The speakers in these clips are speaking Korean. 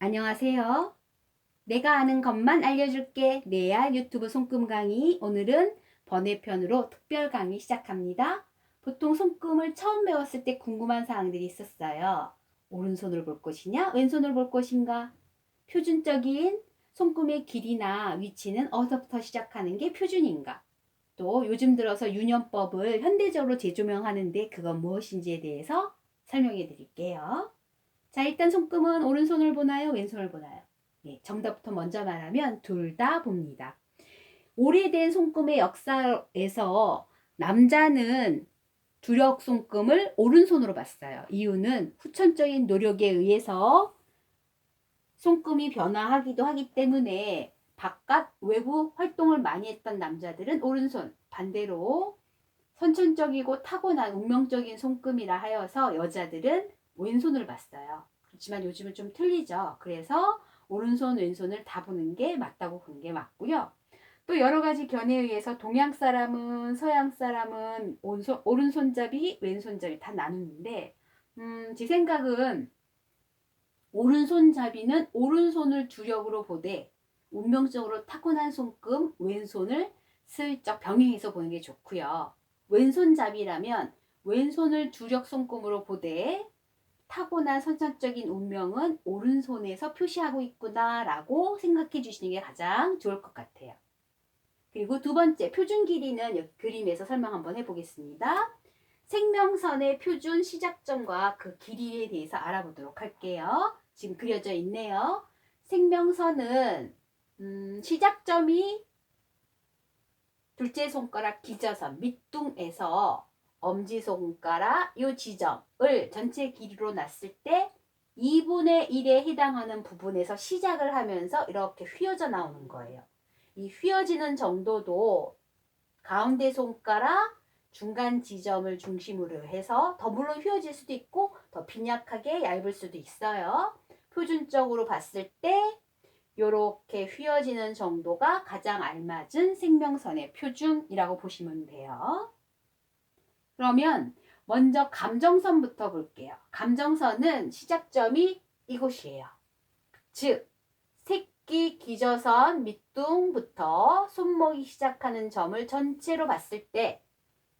안녕하세요. 내가 아는 것만 알려줄게. 레알 유튜브 손금 강의. 오늘은 번외편으로 특별 강의 시작합니다. 보통 손금을 처음 배웠을 때 궁금한 사항들이 있었어요. 오른손을 볼 것이냐, 왼손을 볼 것인가? 표준적인 손금의 길이나 위치는 어디서부터 시작하는 게 표준인가? 또 요즘 들어서 유년법을 현대적으로 재조명하는데 그건 무엇인지에 대해서 설명해 드릴게요. 자, 일단 손금은 오른손을 보나요? 왼손을 보나요? 네, 정답부터 먼저 말하면 둘 다 봅니다. 오래된 손금의 역사에서 남자는 두력 손금을 오른손으로 봤어요. 이유는 후천적인 노력에 의해서 손금이 변화하기도 하기 때문에 바깥 외부 활동을 많이 했던 남자들은 오른손, 반대로 선천적이고 타고난 운명적인 손금이라 하여서 여자들은 왼손을 봤어요. 그렇지만 요즘은 좀 틀리죠. 그래서 오른손, 왼손을 다 보는 게 맞다고 보는 게 맞고요. 또 여러 가지 견해에 의해서 동양 사람은 서양 사람은 오른손잡이, 왼손잡이 다 나누는데 제 생각은 오른손잡이는 오른손을 주력으로 보되 운명적으로 타고난 손금 왼손을 슬쩍 병행해서 보는 게 좋고요. 왼손잡이라면 왼손을 주력 손금으로 보되 타고난 선천적인 운명은 오른손에서 표시하고 있구나라고 생각해 주시는 게 가장 좋을 것 같아요. 그리고 두 번째, 표준 길이는 그림에서 설명 한번 해보겠습니다. 생명선의 표준 시작점과 그 길이에 대해서 알아보도록 할게요. 지금 그려져 있네요. 생명선은 시작점이 둘째 손가락 기저선 밑둥에서 엄지손가락 이 지점을 전체 길이로 놨을 때 2분의 1에 해당하는 부분에서 시작을 하면서 이렇게 휘어져 나오는 거예요. 이 휘어지는 정도도 가운데 손가락 중간 지점을 중심으로 해서 더 물론 휘어질 수도 있고 더 빈약하게 얇을 수도 있어요. 표준적으로 봤을 때 이렇게 휘어지는 정도가 가장 알맞은 생명선의 표준이라고 보시면 돼요. 그러면 먼저 감정선부터 볼게요. 감정선은 시작점이 이곳이에요. 즉 새끼 기저선 밑둥부터 손목이 시작하는 점을 전체로 봤을 때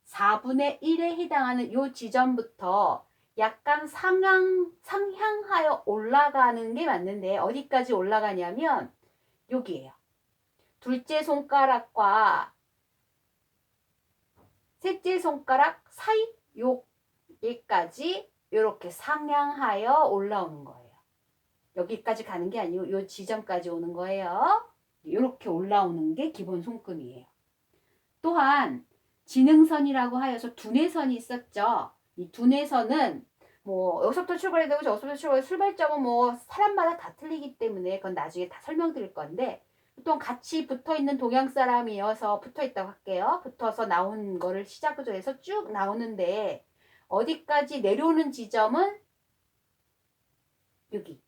4분의 1에 해당하는 이 지점부터 약간 상향하여 올라가는 게 맞는데 어디까지 올라가냐면 여기에요. 둘째 손가락과 셋째 손가락 사이 여기까지 이렇게 상향하여 올라오는 거예요. 여기까지 가는 게 아니고 이 지점까지 오는 거예요. 이렇게 올라오는 게 기본 손금이에요. 또한 지능선이라고 하여서 두뇌선이 있었죠. 이 두뇌선은 뭐 여기서부터 출발해야 되고 저기서부터 출발해야 출발점은 뭐 사람마다 다 틀리기 때문에 그건 나중에 다 설명드릴 건데 보통 같이 붙어있는 동양 사람이어서 붙어있다고 할게요. 붙어서 나온 거를 시작으로 해서 쭉 나오는데 어디까지 내려오는 지점은 여기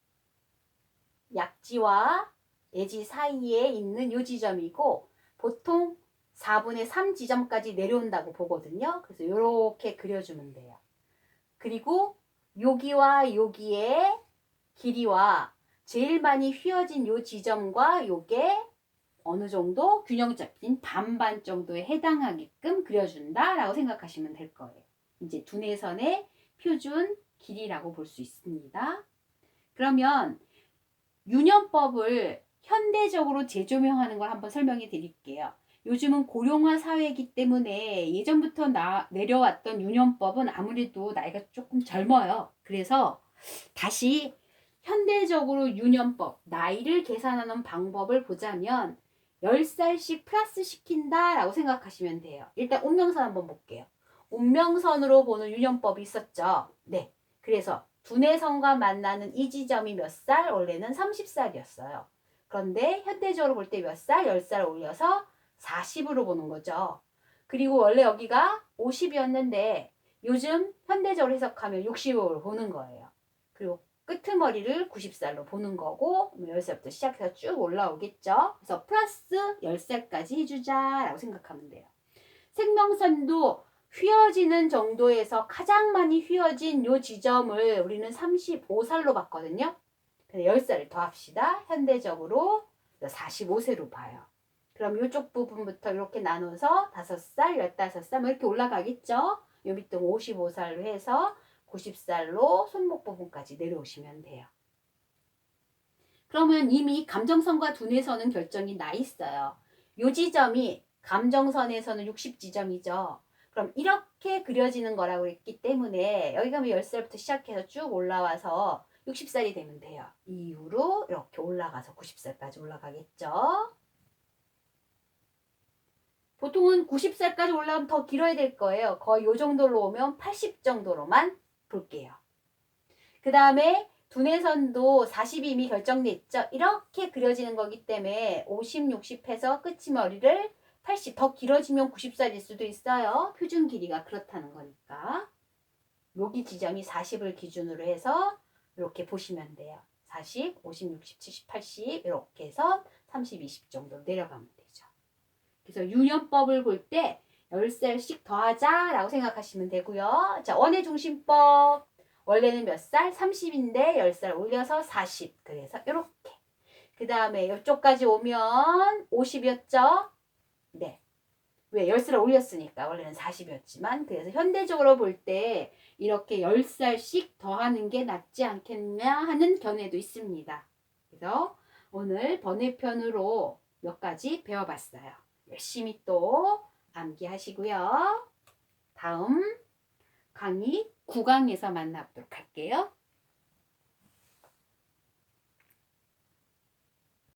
약지와 예지 사이에 있는 이 지점이고 보통 4분의 3 지점까지 내려온다고 보거든요. 그래서 이렇게 그려주면 돼요. 그리고 여기와 여기의 길이와 제일 많이 휘어진 이 지점과 요게 어느 정도 균형 잡힌 반반 정도에 해당하게끔 그려준다라고 생각하시면 될 거예요. 이제 두뇌선의 표준 길이라고 볼 수 있습니다. 그러면 유년법을 현대적으로 재조명하는 걸 한번 설명해 드릴게요. 요즘은 고령화 사회이기 때문에 예전부터 내려왔던 유년법은 아무래도 나이가 조금 젊어요. 그래서 다시 현대적으로 유년법, 나이를 계산하는 방법을 보자면 10살씩 플러스 시킨다라고 생각하시면 돼요. 일단 운명선 한번 볼게요. 운명선으로 보는 유년법이 있었죠. 네. 그래서 두뇌선과 만나는 이 지점이 몇 살? 원래는 30살이었어요. 그런데 현대적으로 볼 때 몇 살? 10살 올려서 40으로 보는 거죠. 그리고 원래 여기가 50이었는데 요즘 현대적으로 해석하면 60으로 보는 거예요. 그리고 끄트머리를 90살로 보는 거고 10살부터 시작해서 쭉 올라오겠죠. 그래서 플러스 10살까지 해주자라고 생각하면 돼요. 생명선도 휘어지는 정도에서 가장 많이 휘어진 요 지점을 우리는 35살로 봤거든요. 근데 10살을 더합시다. 현대적으로 45세로 봐요. 그럼 이쪽 부분부터 이렇게 나눠서 5살, 15살 뭐 이렇게 올라가겠죠. 요 밑둥 55살로 해서 90살로 손목 부분까지 내려오시면 돼요. 그러면 이미 감정선과 두뇌선은 결정이 나 있어요. 요 지점이 감정선에서는 60지점이죠. 그럼 이렇게 그려지는 거라고 했기 때문에 여기 가면 10살부터 시작해서 쭉 올라와서 60살이 되면 돼요. 이후로 이렇게 올라가서 90살까지 올라가겠죠. 보통은 90살까지 올라가면 더 길어야 될 거예요. 거의 요 정도로 오면 80 정도로만 볼게요. 그 다음에 두뇌선도 40이 이미 결정됐죠. 이렇게 그려지는 거기 때문에 50, 60 해서 끝이 머리를 80, 더 길어지면 90살일 수도 있어요. 표준 길이가 그렇다는 거니까. 여기 지점이 40을 기준으로 해서 이렇게 보시면 돼요. 40, 50, 60, 70, 80 이렇게 해서 30, 20 정도 내려가면 되죠. 그래서 유년법을 볼 때 10살씩 더하자 라고 생각하시면 되고요. 자, 원의 중심법. 원래는 몇 살? 30인데 10살 올려서 40. 그래서 이렇게. 그 다음에 이쪽까지 오면 50이었죠? 네. 왜? 10살을 올렸으니까. 원래는 40이었지만. 그래서 현대적으로 볼 때 이렇게 10살씩 더하는 게 낫지 않겠냐 하는 견해도 있습니다. 그래서 오늘 번외편으로 몇 가지 배워봤어요. 열심히 또 암기하시고요. 다음 강의 9강에서 만나보도록 할게요.